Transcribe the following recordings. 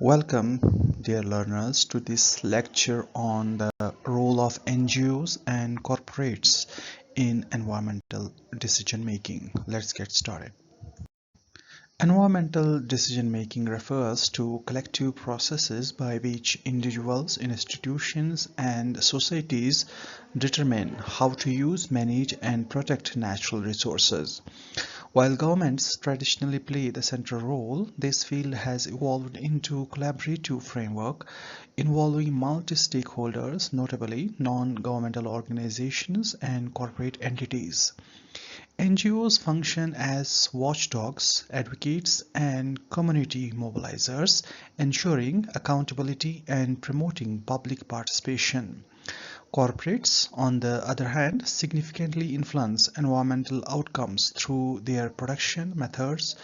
Welcome, dear learners, to this lecture on the role of NGOs and corporates in environmental decision making. Let's get started. Environmental decision making refers to collective processes by which individuals, institutions, and societies determine how to use, manage, and protect natural resources. While governments traditionally play the central role, this field has evolved into a collaborative framework involving multi-stakeholders, notably non-governmental organizations and corporate entities. NGOs function as watchdogs, advocates, and community mobilizers, ensuring accountability and promoting public participation. Corporates, on the other hand, significantly influence environmental outcomes through their production methods,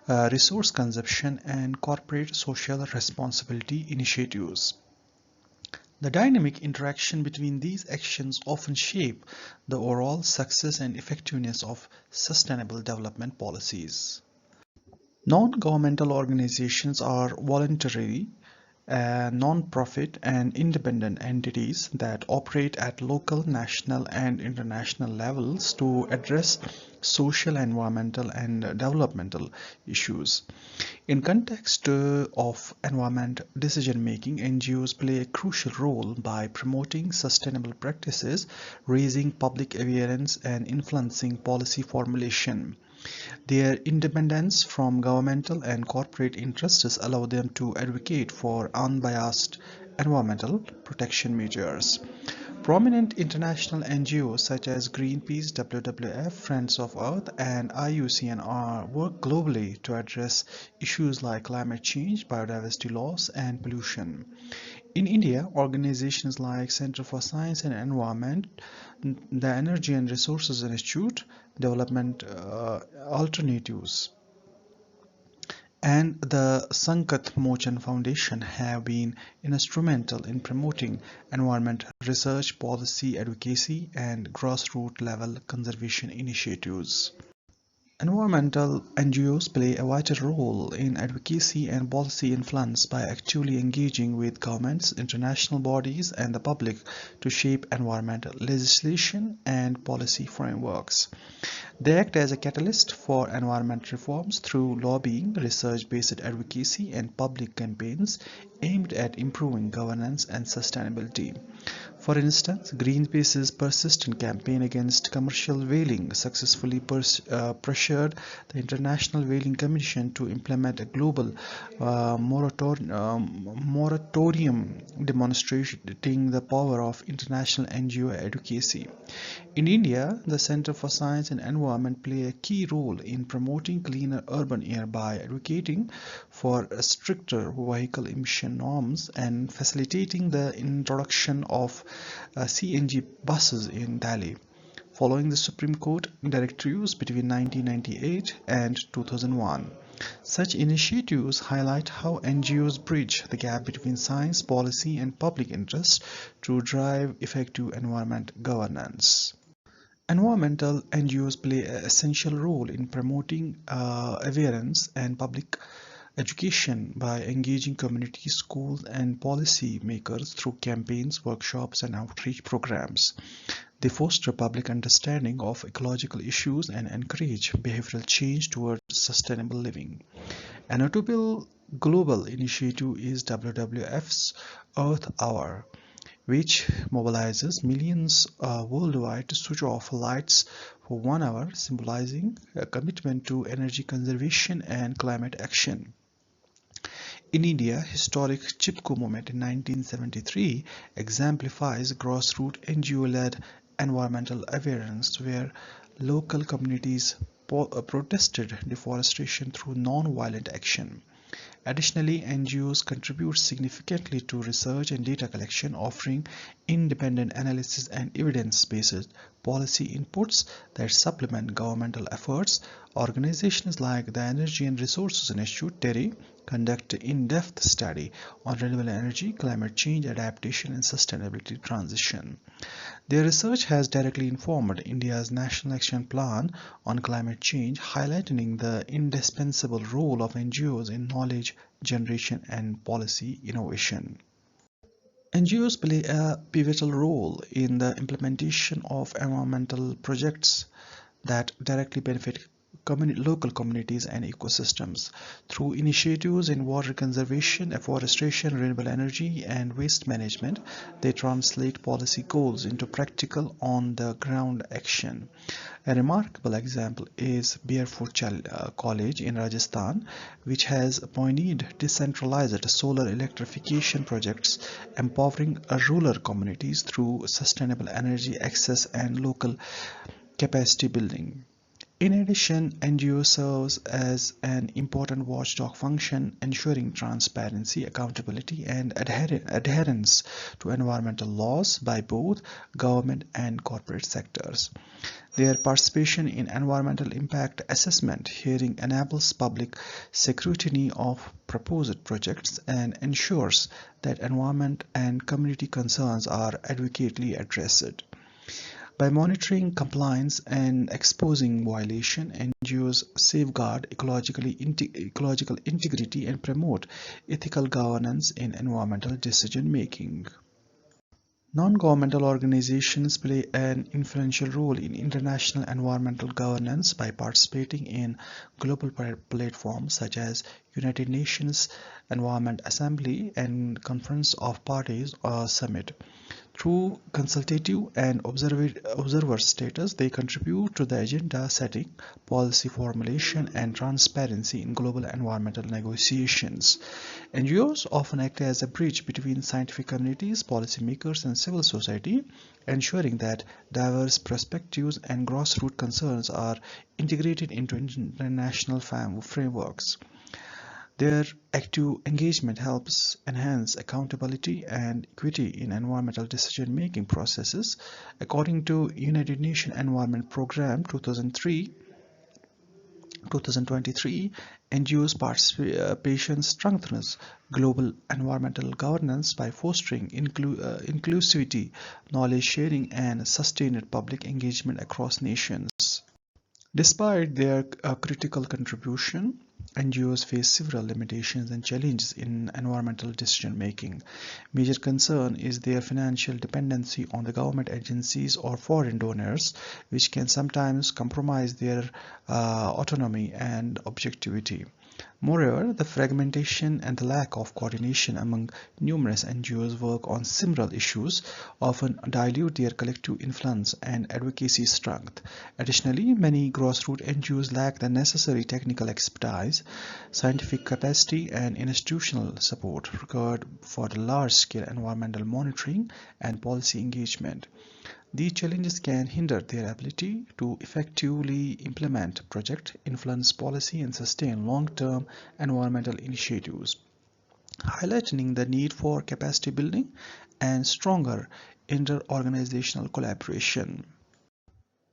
resource consumption, and corporate social responsibility initiatives. The dynamic interaction between these actions often shape the overall success and effectiveness of sustainable development policies. Non-governmental organizations are voluntary, non-profit and independent entities that operate at local, national and international levels to address social, environmental and developmental issues. In context of environment decision making, NGOs play a crucial role by promoting sustainable practices, raising public awareness and influencing policy formulation. Their independence from governmental and corporate interests allow them to advocate for unbiased environmental protection measures. Prominent international NGOs such as Greenpeace, WWF, Friends of Earth, and IUCN work globally to address issues like climate change, biodiversity loss, and pollution. In India, organizations like Center for Science and Environment, the Energy and Resources Institute, Development Alternatives, and the Sankat Mochan Foundation have been instrumental in promoting environment research, policy advocacy, and grassroots level conservation initiatives. Environmental NGOs play a vital role in advocacy and policy influence by actively engaging with governments, international bodies, and the public to shape environmental legislation and policy frameworks. They act as a catalyst for environment reforms through lobbying, research-based advocacy, and public campaigns aimed at improving governance and sustainability. For instance, Greenpeace's persistent campaign against commercial whaling successfully pressured the International Whaling Commission to implement a global moratorium demonstrating the power of international NGO advocacy. In India, the Center for Science and Environment play a key role in promoting cleaner urban air by advocating for stricter vehicle emission norms and facilitating the introduction of CNG buses in Delhi. Following the Supreme Court directives between 1998 and 2001. Such initiatives highlight how NGOs bridge the gap between science, policy, and public interest to drive effective environment governance. Environmental NGOs play an essential role in promoting awareness and public education by engaging communities, schools, and policy makers through campaigns, workshops, and outreach programs. They foster public understanding of ecological issues and encourage behavioral change towards sustainable living. A notable global initiative is WWF's Earth Hour, which mobilizes millions worldwide to switch off lights for 1 hour, symbolizing a commitment to energy conservation and climate action. In India, historic Chipko movement in 1973 exemplifies grassroots NGO-led environmental awareness where local communities protested deforestation through non-violent action. Additionally, NGOs contribute significantly to research and data collection, offering independent analysis and evidence-based policy inputs that supplement governmental efforts Organizations like the Energy and Resources Institute, TERI, conduct in-depth study on renewable energy, climate change adaptation, and sustainability transition. Their research has directly informed India's National Action Plan on climate change, highlighting the indispensable role of NGOs in knowledge generation and policy innovation. NGOs play a pivotal role in the implementation of environmental projects that directly benefit local communities and ecosystems. Through initiatives in water conservation, afforestation, renewable energy, and waste management, they translate policy goals into practical on-the-ground action. A remarkable example is College in Rajasthan, which has pioneered decentralized solar electrification projects, empowering rural communities through sustainable energy access and local capacity building. In addition, NGO serves as an important watchdog function, ensuring transparency, accountability, and adherence to environmental laws by both government and corporate sectors. Their participation in environmental impact assessment hearing enables public scrutiny of proposed projects and ensures that environment and community concerns are adequately addressed. By monitoring compliance and exposing violation, NGOs safeguard ecological integrity and promote ethical governance in environmental decision making. Non-governmental organizations play an influential role in international environmental governance by participating in global platforms such as United Nations Environment Assembly and Conference of Parties or Summit. Through consultative and observer status, they contribute to the agenda setting, policy formulation, and transparency in global environmental negotiations. NGOs often act as a bridge between scientific communities, policymakers, and civil society, ensuring that diverse perspectives and grassroots concerns are integrated into international frameworks. Their active engagement helps enhance accountability and equity in environmental decision-making processes. According to United Nations Environment Programme 2023, NGOs participation strengthens global environmental governance by fostering inclusivity, knowledge sharing, and sustained public engagement across nations. Despite their critical contribution, NGOs face several limitations and challenges in environmental decision making. Major concern is their financial dependency on the government agencies or foreign donors, which can sometimes compromise their autonomy and objectivity. Moreover, the fragmentation and the lack of coordination among numerous NGOs work on similar issues often dilute their collective influence and advocacy strength. Additionally, many grassroots NGOs lack the necessary technical expertise, scientific capacity, and institutional support required for the large-scale environmental monitoring and policy engagement. These challenges can hinder their ability to effectively implement projects, influence policy, and sustain long-term environmental initiatives, highlighting the need for capacity building and stronger inter-organizational collaboration.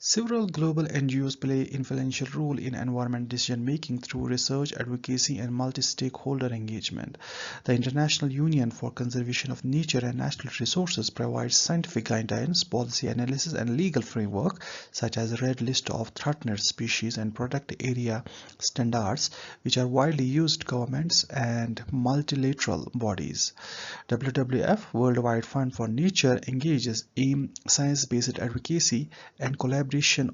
Several global NGOs play influential role in environment decision-making through research, advocacy, and multi-stakeholder engagement. The International Union for Conservation of Nature and Natural Resources provides scientific guidelines, policy analysis, and legal framework such as a red list of threatened species and product area standards, which are widely used governments and multilateral bodies. WWF, World Fund for Nature, engages in science-based advocacy and collaboration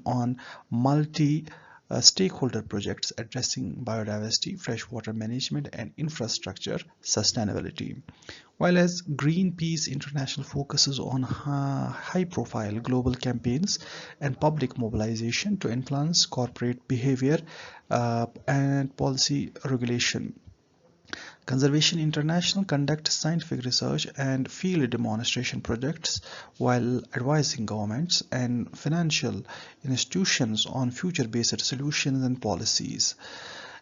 on multi-stakeholder projects addressing biodiversity, freshwater management, and infrastructure sustainability. While as Greenpeace International focuses on high-profile global campaigns and public mobilization to influence corporate behavior and policy regulation. Conservation International conducts scientific research and field demonstration projects while advising governments and financial institutions on future-based solutions and policies.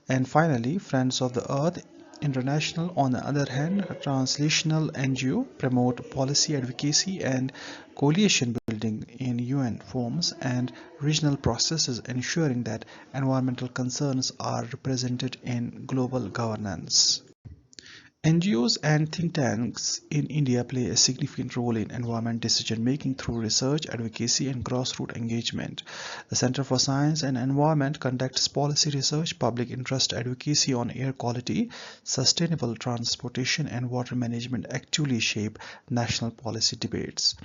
And finally, Friends of the Earth International, on the other hand, a translational NGO, promote policy advocacy and coalition building in UN forums and regional processes, ensuring that environmental concerns are represented in global governance. NGOs and think tanks in India play a significant role in environment decision making through research, advocacy, and grassroots engagement. The Center for Science and Environment conducts policy research, public interest advocacy on air quality, sustainable transportation, and water management actively shape national policy debates.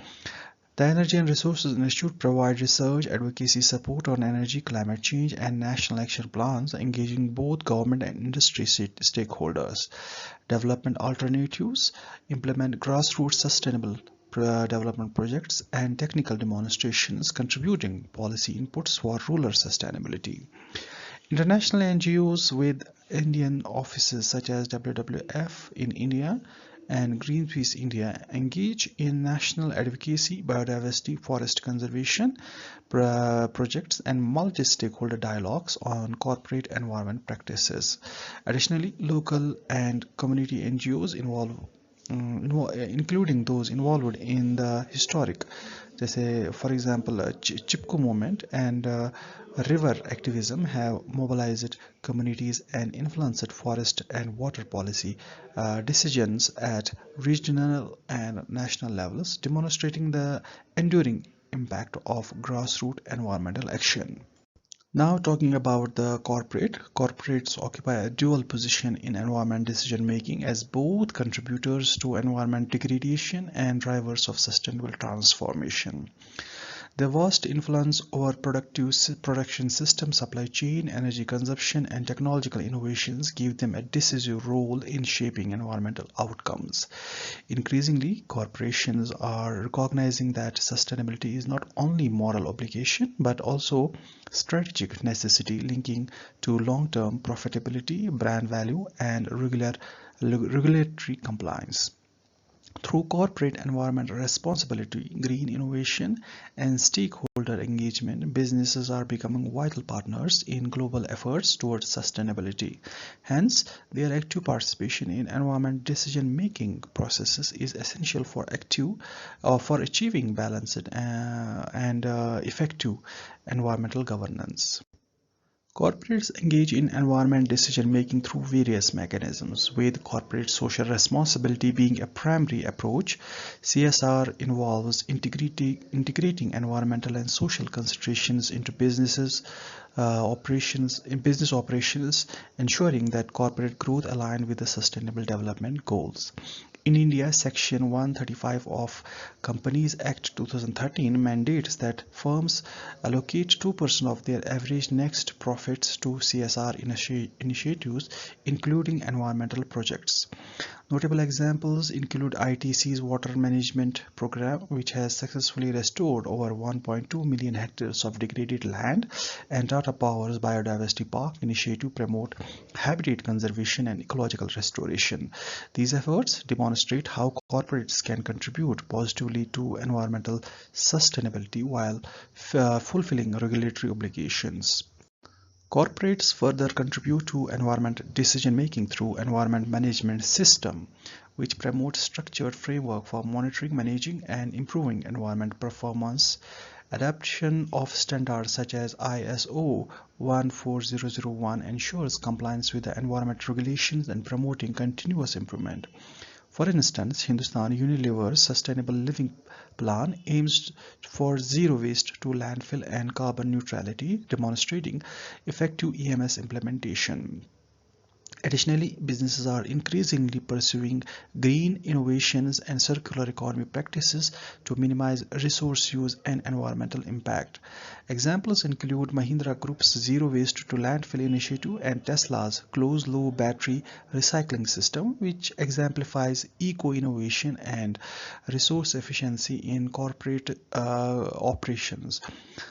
The Energy and Resources Institute provides research, advocacy support on energy, climate change, and national action plans, engaging both government and industry stakeholders. Development alternatives implement grassroots sustainable development projects and technical demonstrations, contributing policy inputs for rural sustainability. International NGOs with Indian offices such as WWF in India and Greenpeace India engage in national advocacy, biodiversity, forest conservation projects, and multi-stakeholder dialogues on corporate environment practices. Additionally, local and community NGOs including those involved in the historic, for example, Chipko movement and river activism, have mobilized communities and influenced forest and water policy decisions at regional and national levels, demonstrating the enduring impact of grassroots environmental action. Now talking about the corporates occupy a dual position in environment decision making as both contributors to environment degradation and drivers of sustainable transformation. Their vast influence over production system, supply chain, energy consumption, and technological innovations give them a decisive role in shaping environmental outcomes. Increasingly, corporations are recognizing that sustainability is not only moral obligation but also strategic necessity, linking to long-term profitability, brand value, and regulatory compliance. Through corporate environmental responsibility, green innovation, and stakeholder engagement, businesses are becoming vital partners in global efforts towards sustainability. Hence, their active participation in environment decision-making processes is essential for achieving balanced and effective environmental governance. Corporates engage in environment decision making through various mechanisms, with corporate social responsibility being a primary approach. CSR involves integrating environmental and social considerations into business operations, ensuring that corporate growth align with the sustainable development goals. In India, Section 135 of Companies Act 2013 mandates that firms allocate 2% of their average net profits to CSR initiatives, including environmental projects. Notable examples include ITC's water management program, which has successfully restored over 1.2 million hectares of degraded land, and Tata Power's Biodiversity Park initiative promote habitat conservation and ecological restoration. These efforts demonstrate how corporates can contribute positively to environmental sustainability while fulfilling regulatory obligations. Corporates further contribute to environment decision-making through environment management system, which promotes structured framework for monitoring, managing, and improving environment performance. Adoption of standards such as ISO 14001 ensures compliance with the environment regulations and promoting continuous improvement. For instance, Hindustan Unilever's Sustainable Living Plan aims for zero waste to landfill and carbon neutrality, demonstrating effective EMS implementation. Additionally, businesses are increasingly pursuing green innovations and circular economy practices to minimize resource use and environmental impact. Examples include Mahindra Group's Zero Waste to Landfill initiative and Tesla's closed-loop battery recycling system, which exemplifies eco-innovation and resource efficiency in corporate operations.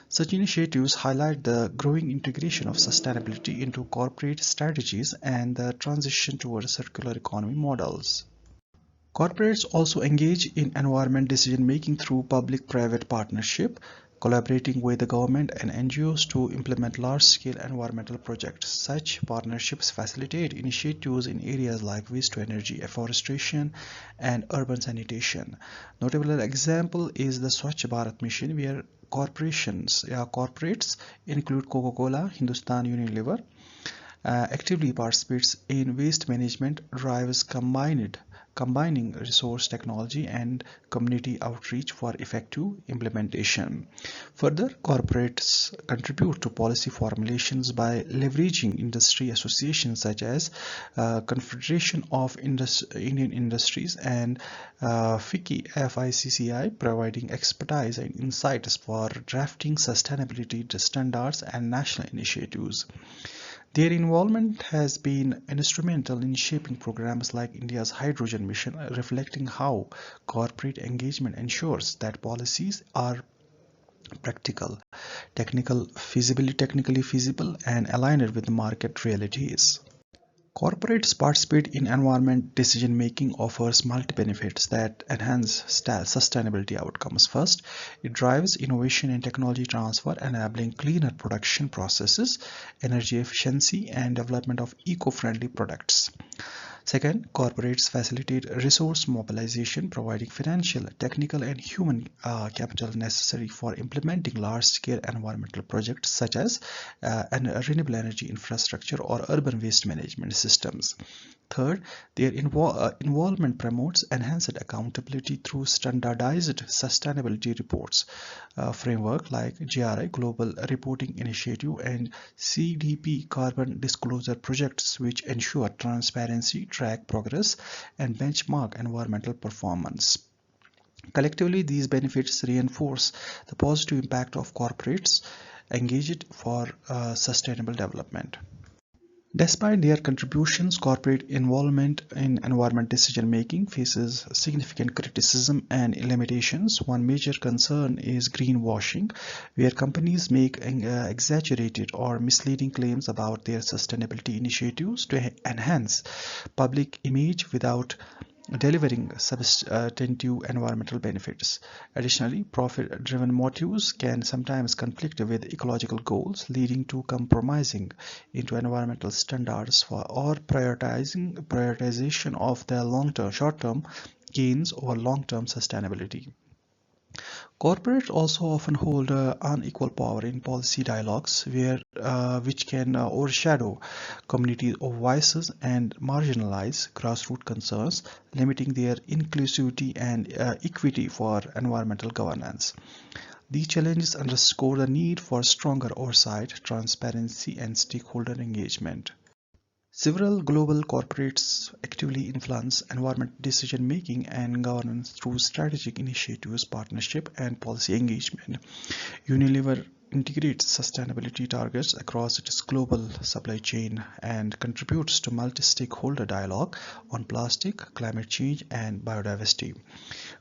Such initiatives highlight the growing integration of sustainability into corporate strategies and the transition towards circular economy models. Corporates also engage in environment decision making through public-private partnership. collaborating with the government and NGOs to implement large-scale environmental projects. Such partnerships facilitate initiatives in areas like waste-to-energy, afforestation, and urban sanitation. Notable example is the Swachh Bharat mission, where corporates include Coca-Cola, Hindustan Unilever, actively participates in waste management drives combining resource technology and community outreach for effective implementation. Further, corporates contribute to policy formulations by leveraging industry associations such as Confederation of Indian Industries and FICCI, providing expertise and insights for drafting sustainability standards and national initiatives. Their involvement has been instrumental in shaping programs like India's hydrogen mission, reflecting how corporate engagement ensures that policies are practical, technically feasible, and aligned with market realities. Corporates participate in environment decision-making offers multi-benefits that enhance sustainability outcomes. First, it drives innovation and technology transfer, enabling cleaner production processes, energy efficiency, and development of eco-friendly products. Second, corporates facilitate resource mobilization, providing financial, technical, and human capital necessary for implementing large-scale environmental projects such as renewable energy infrastructure or urban waste management systems. Third, their involvement promotes enhanced accountability through standardized sustainability reports framework like GRI Global Reporting Initiative and CDP Carbon Disclosure Projects, which ensure transparency, track progress, and benchmark environmental performance. Collectively, these benefits reinforce the positive impact of corporates engaged for sustainable development. Despite their contributions, corporate involvement in environment decision-making faces significant criticism and limitations. One major concern is greenwashing, where companies make exaggerated or misleading claims about their sustainability initiatives to enhance public image without delivering substantive environmental benefits. Additionally, profit-driven motives can sometimes conflict with ecological goals, leading to compromising into environmental standards or prioritization of the long-term, short-term gains over long-term sustainability. Corporates also often hold unequal power in policy dialogues, which can overshadow community voices and marginalize grassroots concerns, limiting their inclusivity and equity for environmental governance. These challenges underscore the need for stronger oversight, transparency, and stakeholder engagement. Several global corporates actively influence environment decision-making and governance through strategic initiatives, partnership, and policy engagement. Unilever integrates sustainability targets across its global supply chain and contributes to multi-stakeholder dialogue on plastic, climate change, and biodiversity.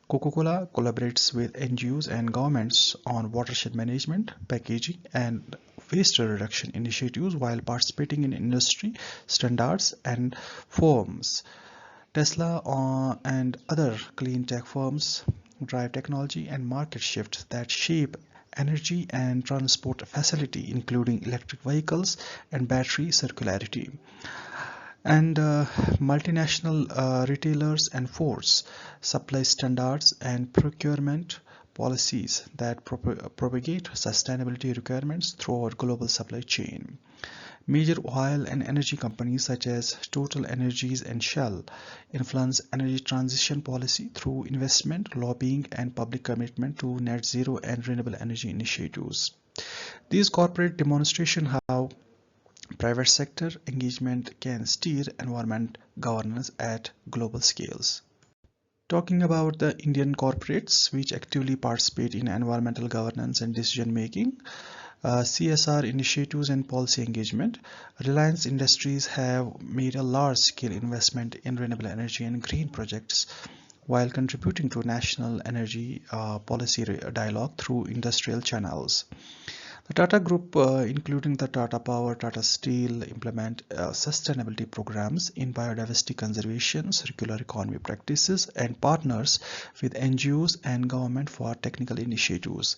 Coca-Cola collaborates with NGOs and governments on watershed management, packaging, and waste reduction initiatives while participating in industry standards and forums. Tesla and other clean tech firms drive technology and market shifts that shape energy and transport facility, including electric vehicles and battery circularity. And multinational retailers enforce supply standards and procurement policies that propagate sustainability requirements throughout global supply chain. Major oil and energy companies such as Total Energies and Shell influence energy transition policy through investment, lobbying, and public commitment to net zero and renewable energy initiatives. These corporate demonstrations how private sector engagement can steer environment governance at global scales. Talking about the Indian corporates which actively participate in environmental governance and decision making, CSR initiatives and policy engagement, Reliance Industries have made a large-scale investment in renewable energy and green projects while contributing to national energy policy dialogue through industrial channels. The Tata Group, including the Tata Power, Tata Steel, implement sustainability programs in biodiversity conservation, circular economy practices, and partners with NGOs and government for technical initiatives.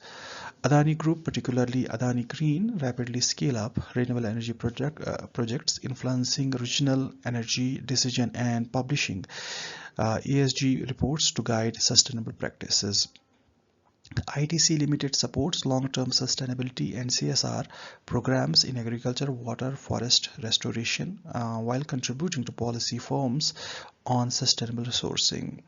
Adani Group, particularly Adani Green, rapidly scale up renewable energy projects, influencing regional energy decision and publishing ESG reports to guide sustainable practices. ITC Limited supports long-term sustainability and CSR programs in agriculture, water, forest restoration, while contributing to policy forms on sustainable resourcing.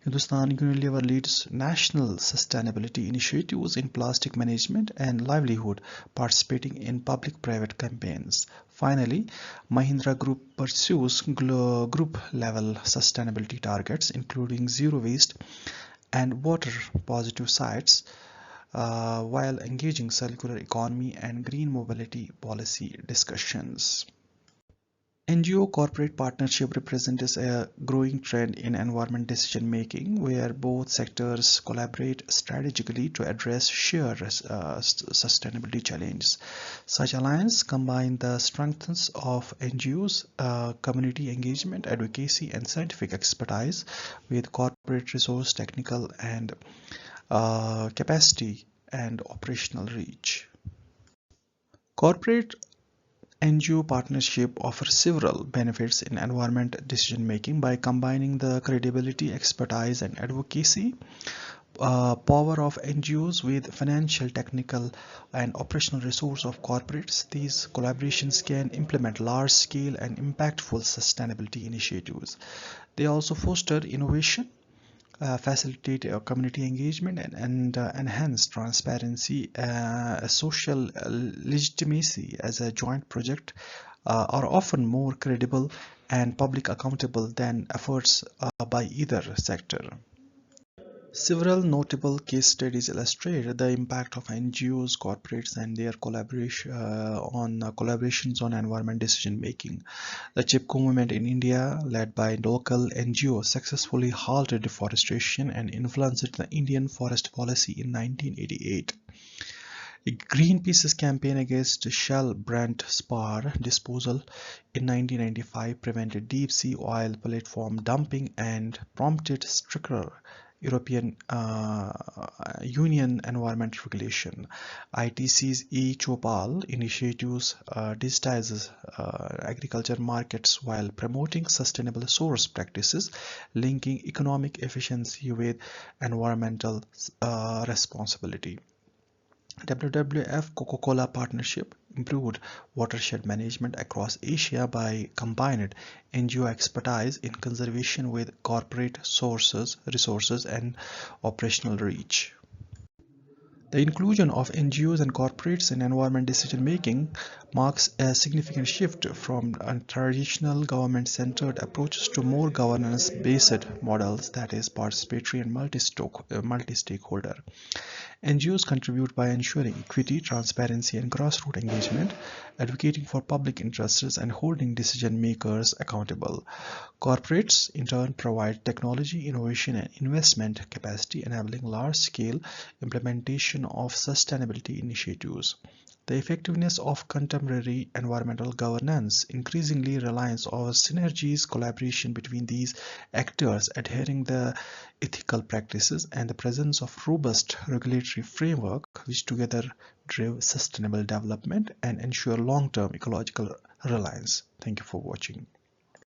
Hindustan Unilever leads national sustainability initiatives in plastic management and livelihood, participating in public-private campaigns. Finally, Mahindra Group pursues group-level sustainability targets, including zero waste and water positive sites, while engaging circular economy and green mobility policy discussions. NGO corporate partnership represents a growing trend in environment decision making where both sectors collaborate strategically to address shared sustainability challenges. Such alliances combine the strengths of NGOs, community engagement, advocacy, and scientific expertise with corporate resource, technical and capacity and operational reach. Corporate NGO partnership offers several benefits in environment decision making by combining the credibility, expertise, and advocacy power of NGOs with financial, technical, and operational resource of corporates. These collaborations can implement large-scale and impactful sustainability initiatives. They also foster innovation, facilitate community engagement, and enhance transparency, social legitimacy as a joint project are often more credible and public accountable than efforts by either sector. Several notable case studies illustrate the impact of NGOs, corporates, and their collaborations on environment decision making. The Chipko movement in India, led by local NGOs, successfully halted deforestation and influenced the Indian forest policy in 1988. Greenpeace's campaign against Shell Brent spar disposal in 1995 prevented deep-sea oil platform dumping and prompted stricter European Union environment regulation. ITC's e-Chopal initiatives digitizes agriculture markets while promoting sustainable source practices, linking economic efficiency with environmental responsibility. WWF Coca-Cola partnership improved watershed management across Asia by combined NGO expertise in conservation with corporate resources and operational reach. The inclusion of NGOs and corporates in environment decision making marks a significant shift from traditional government-centered approaches to more governance-based models, that is, participatory and multi-stakeholder. NGOs contribute by ensuring equity, transparency, and grassroots engagement, advocating for public interests and holding decision makers accountable. Corporates, in turn, provide technology, innovation, and investment capacity, enabling large-scale implementation of sustainability initiatives. The effectiveness of contemporary environmental governance increasingly relies on synergies, collaboration between these actors, adhering the ethical practices, and the presence of robust regulatory framework which together drive sustainable development and ensure long-term ecological reliance. Thank you for watching.